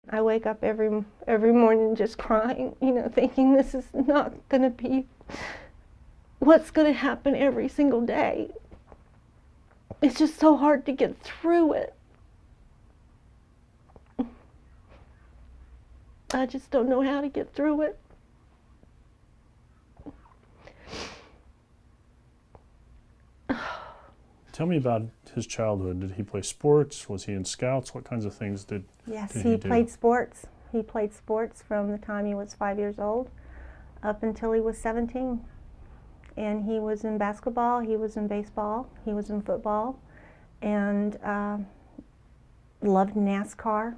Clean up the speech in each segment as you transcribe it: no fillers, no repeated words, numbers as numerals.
I wake up every morning just crying, thinking this is not going to be what's going to happen every single day. It's just so hard to get through it. I just don't know how to get through it. Tell me about his childhood. Did he play sports? Was he in scouts? What kinds of things did Yes, did he do? played sports. He played sports from the time he was 5 years old up until he was 17. And he was in basketball, he was in baseball, he was in football, and loved NASCAR.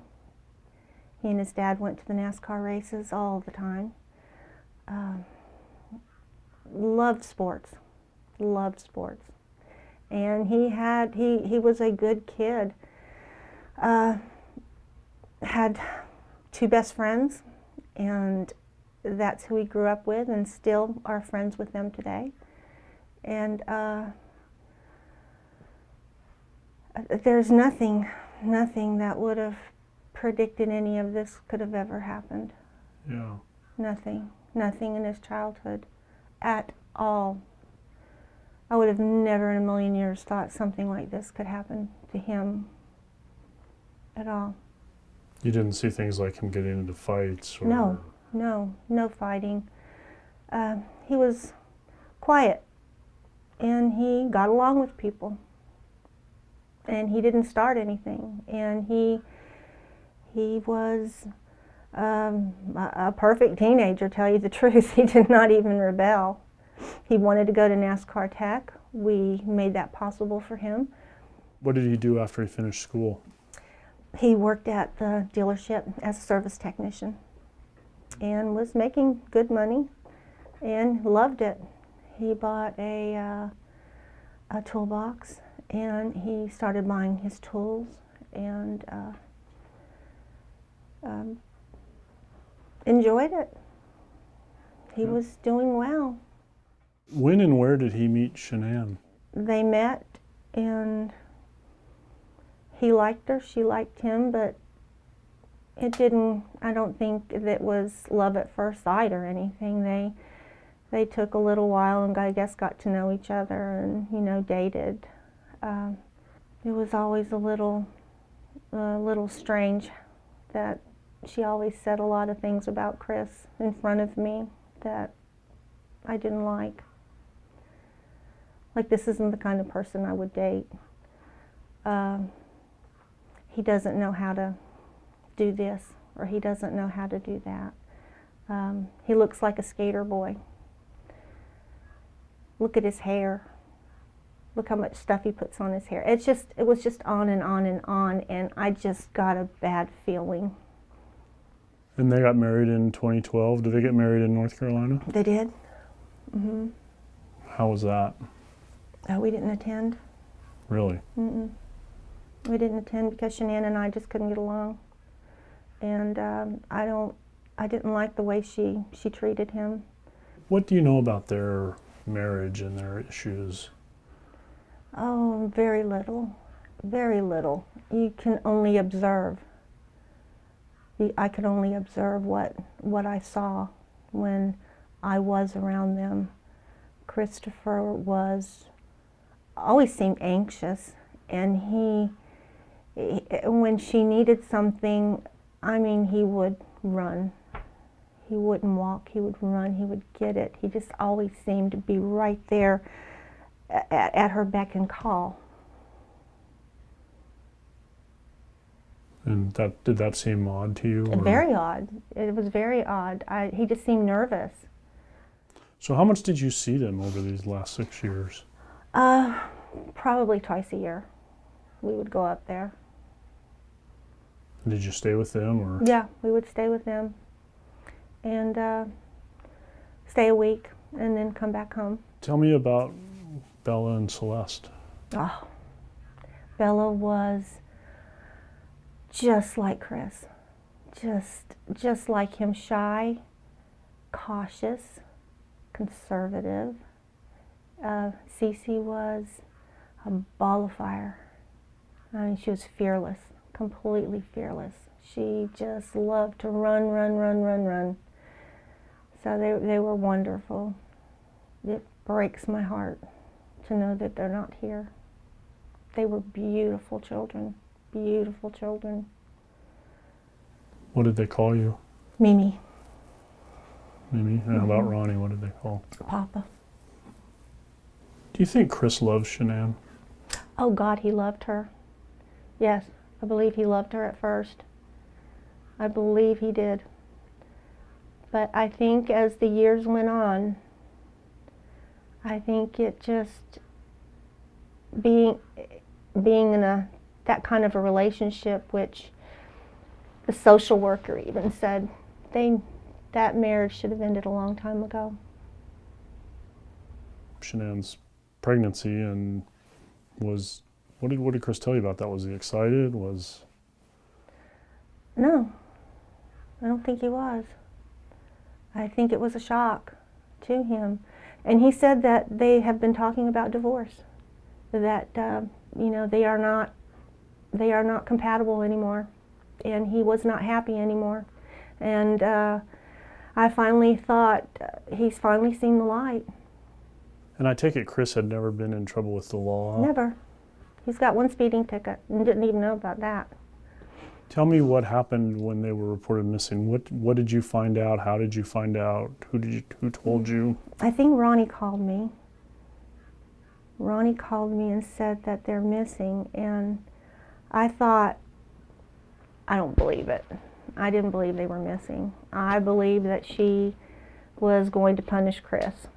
He and his dad went to the NASCAR races all the time. Loved sports, and he was a good kid. Had two best friends, and that's who he grew up with, and still are friends with them today. And there's nothing that would have predicted any of this could have ever happened. Yeah. Nothing in his childhood at all. I would have never in a million years thought something like this could happen to him at all. You didn't see things like him getting into fights? Or... No fighting. He was quiet, and he got along with people, and he didn't start anything, and he was a perfect teenager, tell you the truth. He did not even rebel. He wanted to go to NASCAR Tech. We made that possible for him. What did he do after he finished school? He worked at the dealership as a service technician and was making good money and loved it. He bought a toolbox, and he started buying his tools, and enjoyed it. He was doing well. When and where did he meet Shenan? They met, and he liked her, she liked him, but it didn't, I don't think it was love at first sight or anything. They took a little while and I guess got to know each other and, dated. It was always a little strange that she always said a lot of things about Chris in front of me that I didn't like. Like, this isn't the kind of person I would date. He doesn't know how to do this, or he doesn't know how to do that. He looks like a skater boy. Look at his hair. Look how much stuff he puts on his hair. It was just on and on and on, and I just got a bad feeling. And they got married in 2012. Did they get married in North Carolina? They did. Mm-hmm. How was that? Oh, we didn't attend. Really? Mm-mm. We didn't attend because Shanann and I just couldn't get along, and I didn't like the way she treated him. What do you know about their marriage and their issues? Oh, very little, very little. You can only observe. I could only observe what I saw when I was around them. Christopher always seemed anxious, and he when she needed something, I mean, he would run. He wouldn't walk, he would run, he would get it. He just always seemed to be right there at her beck and call. And did that seem odd to you? Or? Very odd. It was very odd. He just seemed nervous. So how much did you see them over these last 6 years? Probably twice a year. We would go up there. Did you stay with them, or? Yeah, we would stay with them, and stay a week, and then come back home. Tell me about Bella and Celeste. Oh, Bella was just like Chris, just like him, shy, cautious, conservative. Cece was a ball of fire. I mean, she was fearless, completely fearless. She just loved to run, run, run, run, run. So they were wonderful. It breaks my heart to know that they're not here. They were beautiful children, beautiful children. What did they call you? Mimi. Mimi? And how about Ronnie? What did they call? Papa. Do you think Chris loves Shenan? Oh God, he loved her. Yes, I believe he loved her at first. I believe he did. But I think as the years went on, I think it just being in that kind of a relationship, which the social worker even said that marriage should have ended a long time ago. Shanann's pregnancy and was what did Chris tell you about that? Was he excited? No, I don't think he was. I think it was a shock to him. And he said that they have been talking about divorce, that they are not compatible anymore, and he was not happy anymore. And I finally thought he's finally seen the light. And I take it Chris had never been in trouble with the law? Never. He's got one speeding ticket and didn't even know about that. Tell me what happened when they were reported missing. What did you find out? How did you find out? Who told you? I think Ronnie called me. Ronnie called me and said that they're missing, and I thought, I don't believe it. I didn't believe they were missing. I believed that she was going to punish Chris.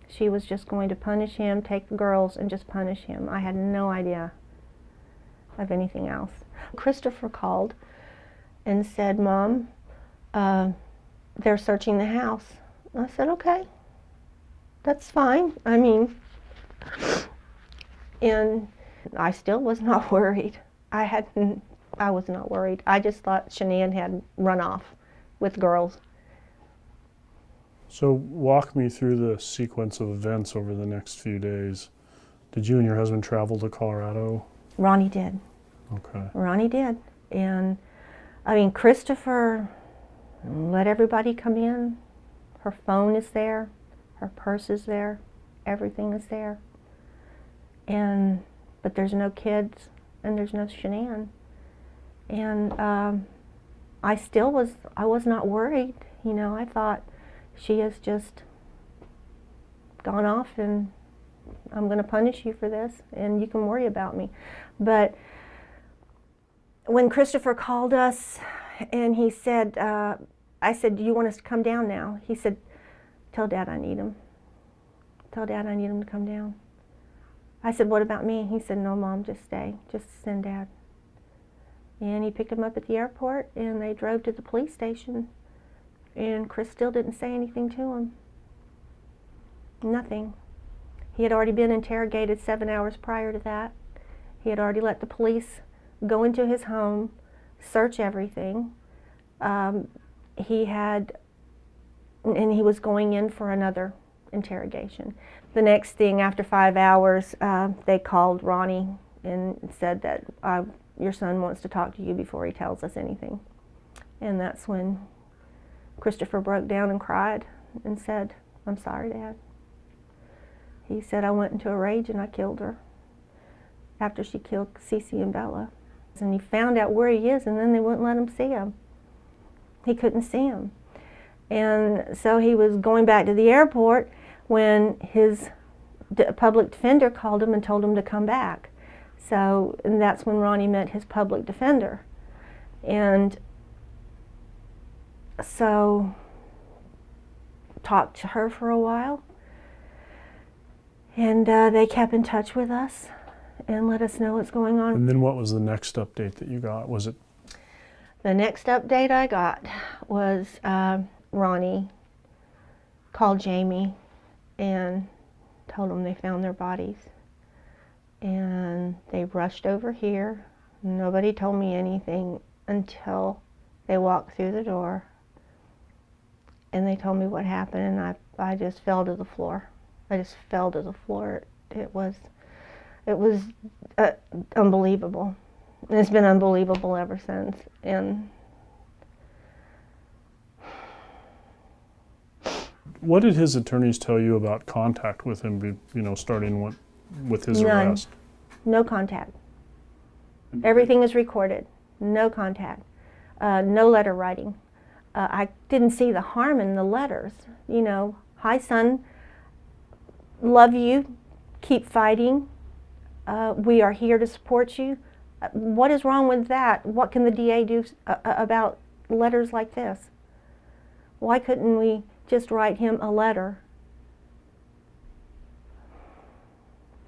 She was just going to punish him, take the girls, and just punish him. I had no idea of anything else. Christopher called and said, Mom, they're searching the house. I said, okay, that's fine. I mean, and I still was not worried. I was not worried. I just thought Shenan had run off with girls. So walk me through the sequence of events over the next few days. Did you and your husband travel to Colorado? Ronnie did. Okay. Ronnie did. And I mean, Christopher let everybody come in. Her phone is there. Her purse is there. Everything is there. But there's no kids and there's no Shenan. And I was not worried. I thought, she has just gone off and I'm going to punish you for this and you can worry about me. But when Christopher called us and he said, I said, do you want us to come down now? He said, tell Dad I need him. Tell Dad I need him to come down. I said, what about me? He said, no, Mom, just stay. Just send Dad. And he picked him up at the airport and they drove to the police station. And Chris still didn't say anything to him. Nothing. He had already been interrogated 7 hours prior to that. He had already let the police go into his home, search everything. He was going in for another interrogation. The next thing, after 5 hours, they called Ronnie and said that your son wants to talk to you before he tells us anything. And that's when Christopher broke down and cried and said, I'm sorry, Dad. He said, I went into a rage and I killed her after she killed Cece and Bella. And he found out where he is and then they wouldn't let him see him. He couldn't see him. And so he was going back to the airport when his public defender called him and told him to come back. And that's when Ronnie met his public defender. And so talked to her for a while, and they kept in touch with us and let us know what's going on. And then what was the next update that you got? Was it? The next update I got was Ronnie called Jamie and told them they found their bodies. And they rushed over here. Nobody told me anything until they walked through the door. And they told me what happened, and I just fell to the floor. I just fell to the floor. It was unbelievable. And it's been unbelievable ever since. And what did his attorneys tell you about contact with him, starting with his none. arrest? No contact. Everything is recorded. No contact. No letter writing. I didn't see the harm in the letters. Hi son, love you, keep fighting. We are here to support you. What is wrong with that? What can the DA do about letters like this? Why couldn't we just write him a letter?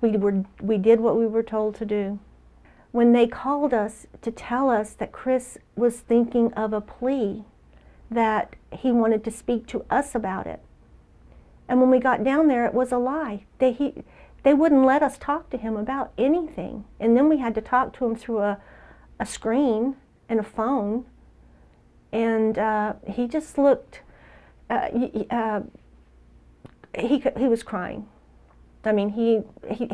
We did what we were told to do. When they called us to tell us that Chris was thinking of a plea, that he wanted to speak to us about it. And when we got down there, it was a lie. They wouldn't let us talk to him about anything. And then we had to talk to him through a screen and a phone. And he just looked, he was crying. I mean, he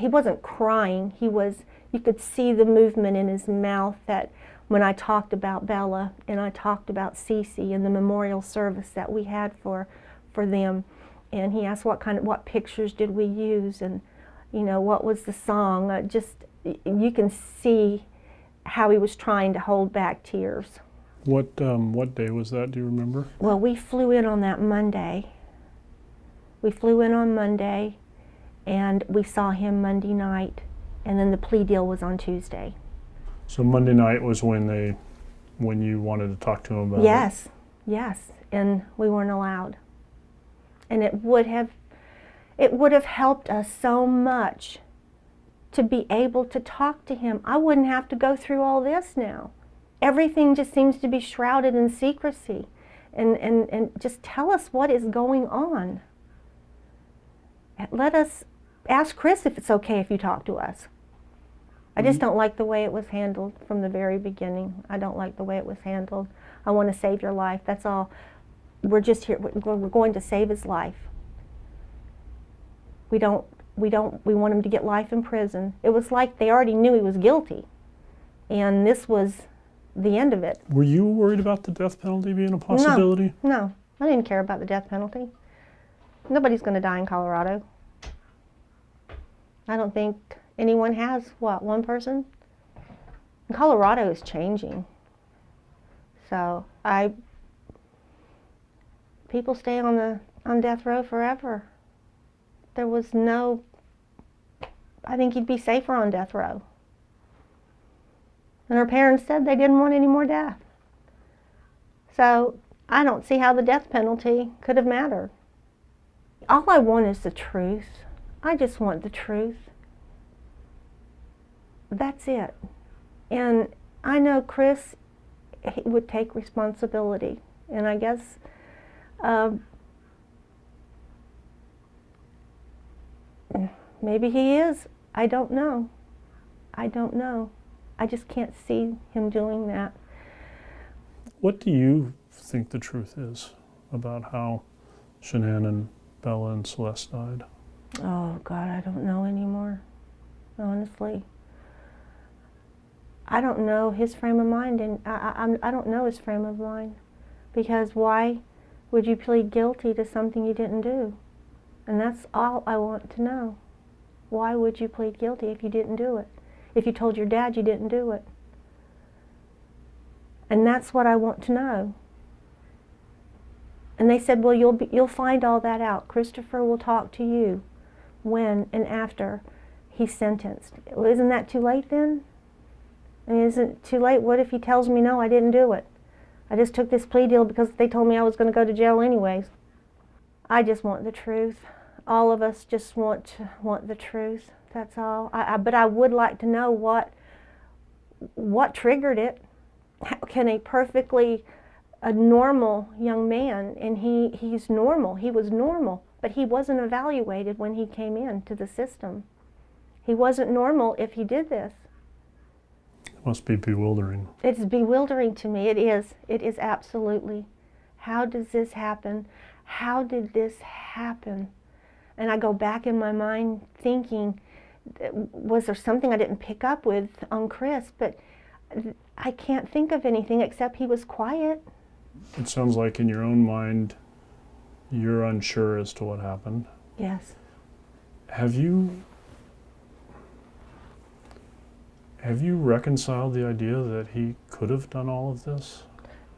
wasn't crying. You could see the movement in his mouth that when I talked about Bella and I talked about Cece and the memorial service that we had for them. And he asked what pictures did we use, and what was the song. You can see how he was trying to hold back tears. What day was that? Do you remember? Well, we flew in on that Monday. We flew in on Monday, and we saw him Monday night, and then the plea deal was on Tuesday. So Monday night was when you wanted to talk to him about it? Yes, and we weren't allowed. And it would have helped us so much to be able to talk to him. I wouldn't have to go through all this now. Everything just seems to be shrouded in secrecy. And just tell us what is going on. Let us ask Chris if it's okay if you talk to us. I just don't like the way it was handled from the very beginning. I don't like the way it was handled. I want to save your life. That's all. We're just here. We're going to save his life. We want him to get life in prison. It was like they already knew he was guilty, and this was the end of it. Were you worried about the death penalty being a possibility? No, I didn't care about the death penalty. Nobody's going to die in Colorado. I don't think anyone has. One person? And Colorado is changing. So people stay on death row forever. There was I think he'd be safer on death row. And her parents said they didn't want any more death. So I don't see how the death penalty could have mattered. All I want is the truth. I just want the truth. That's it. And I know Chris, he would take responsibility. And I guess maybe he is. I don't know. I just can't see him doing that. What do you think the truth is about how Shenan and Bella and Celeste died? Oh, God, I don't know anymore, honestly. I don't know his frame of mind, and I don't know his frame of mind. Because why would you plead guilty to something you didn't do? And that's all I want to know. Why would you plead guilty if you didn't do it? If you told your dad you didn't do it? And that's what I want to know. And they said, well, you'll find all that out. Christopher will talk to you when and after he's sentenced. Well, isn't that too late then? I mean, isn't it too late? What if he tells me, no, I didn't do it? I just took this plea deal because they told me I was going to go to jail anyways. I just want the truth. All of us just want the truth. That's all. But I would like to know what triggered it. How can a normal young man, and he's normal, he was normal, but he wasn't evaluated when he came into the system. He wasn't normal if he did this. It must be bewildering. It's bewildering to me. It is. It is absolutely. How does this happen? How did this happen? And I go back in my mind thinking, was there something I didn't pick up with on Chris? But I can't think of anything except he was quiet. It sounds like in your own mind, you're unsure as to what happened. Yes. Have you reconciled the idea that he could have done all of this?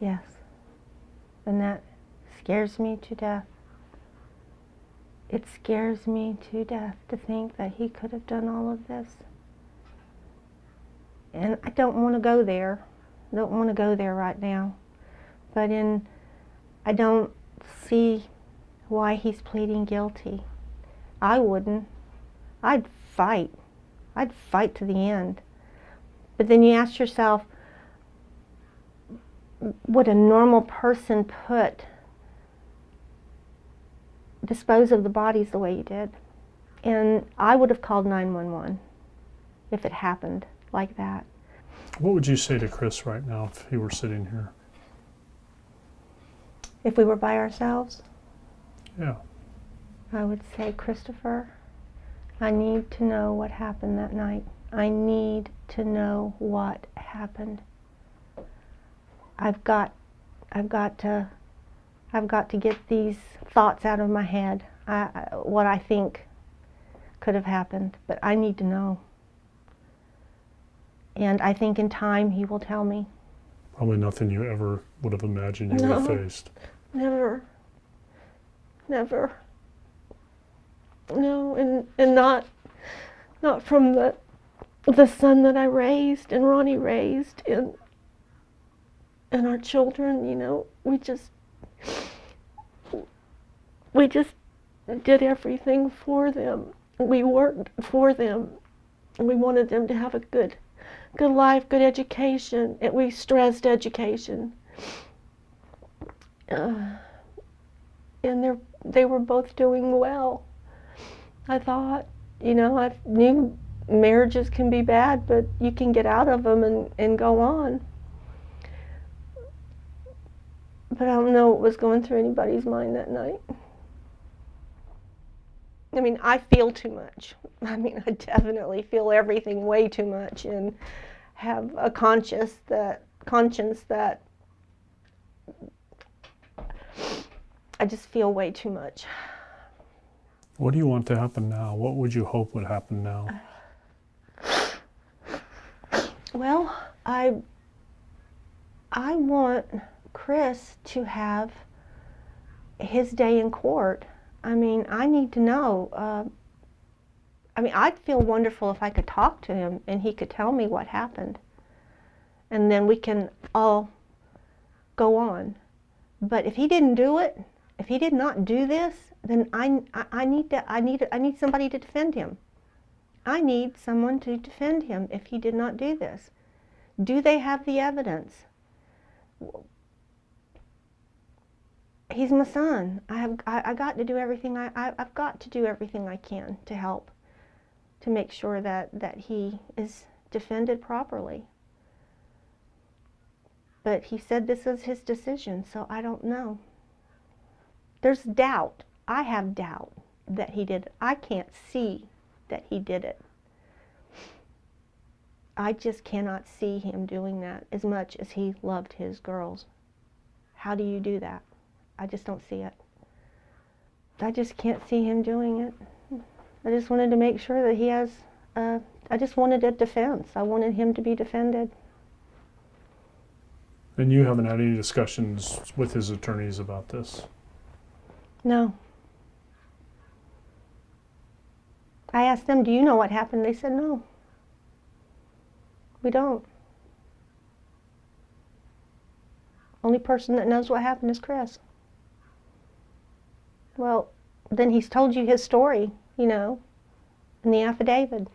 Yes. And that scares me to death. It scares me to death to think that he could have done all of this. And I don't want to go there. I don't want to go there right now. But I don't see why he's pleading guilty. I wouldn't. I'd fight. I'd fight to the end. But then you ask yourself, would a normal person dispose of the bodies the way you did? And I would have called 911 if it happened like that. What would you say to Chris right now if he were sitting here? If we were by ourselves? Yeah. I would say, Christopher, I need to know what happened that night. I need to know what happened. I've got to get these thoughts out of my head, what I think could have happened, but I need to know. And I think in time he will tell me. Probably nothing you ever would have imagined you would have faced. Never. Never. No, and not from the son that I raised and Ronnie raised and our children, you know, we just did everything for them. We worked for them. We wanted them to have a good life, good education, and we stressed education. And they were both doing well. I thought, you know, I knew marriages can be bad, but you can get out of them and go on. But I don't know what was going through anybody's mind that night. I mean, I feel too much. I mean, I definitely feel everything way too much and have a conscience that I just feel way too much. What do you want to happen now? What would you hope would happen now? Well, I want Chris to have his day in court. I mean, I need to know. I mean, I'd feel wonderful if I could talk to him and he could tell me what happened. And then we can all go on. But if he didn't do it, if he did not do this, then I need somebody to defend him. I need someone to defend him if he did not do this. Do they have the evidence? He's my son. I got to do everything I've got to do everything I can to help, to make sure that he is defended properly. But he said this is his decision, so I don't know. There's doubt. I have doubt that he did it. I can't see that he did it. I just cannot see him doing that as much as he loved his girls. How do you do that? I just don't see it. I just can't see him doing it. I just wanted to make sure that he has, I just wanted a defense. I wanted him to be defended. And you haven't had any discussions with his attorneys about this? No. I asked them, do you know what happened? They said no. We don't. Only person that knows what happened is Chris. Well, then he's told you his story, you know, in the affidavit.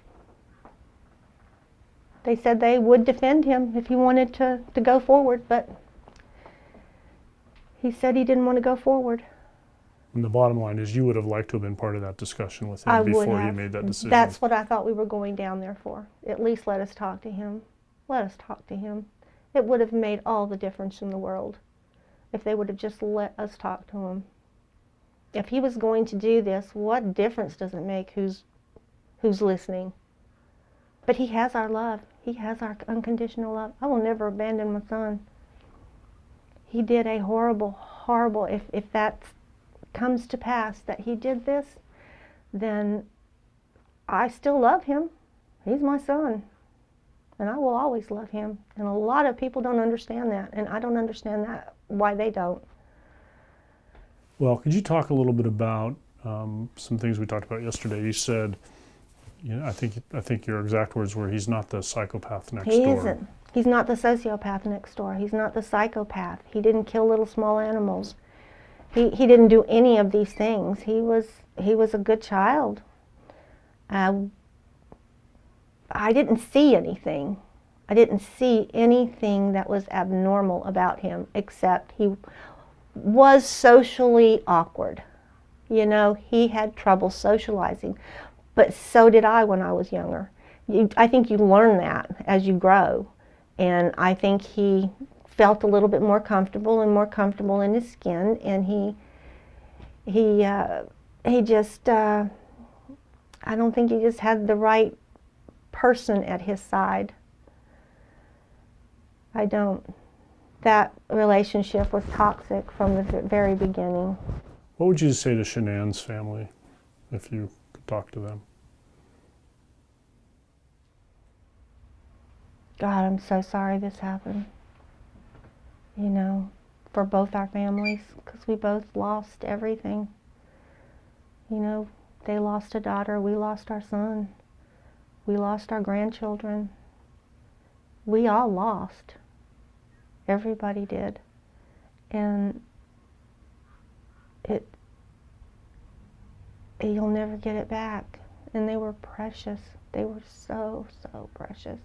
They said they would defend him if he wanted to go forward, but he said he didn't want to go forward. And the bottom line is you would have liked to have been part of that discussion with him before he made that decision. That's what I thought we were going down there for. At least let us talk to him. Let us talk to him. It would have made all the difference in the world if they would have just let us talk to him. If he was going to do this, what difference does it make who's listening? But he has our love. He has our unconditional love. I will never abandon my son. He did a horrible, horrible, if that comes to pass that he did this, then I still love him. He's my son. And I will always love him. And a lot of people don't understand that. And I don't understand that, why they don't. Well, could you talk a little bit about some things we talked about yesterday? You said, I think your exact words were, he's not the psychopath next door. He isn't. He's not the sociopath next door. He's not the psychopath. He didn't kill little small animals. He didn't do any of these things. He was a good child. I didn't see anything. I didn't see anything that was abnormal about him, except he was socially awkward. He had trouble socializing, but so did I when I was younger. I think you learn that as you grow, and I think he felt a little bit more comfortable in his skin, and he just, I don't think he just had the right person at his side. I don't. That relationship was toxic from the very beginning. What would you say to Shanann's family, if you could talk to them? God, I'm so sorry this happened. For both our families, because we both lost everything. They lost a daughter, we lost our son. We lost our grandchildren. We all lost. Everybody did. And you'll never get it back. And they were precious. They were so, so precious.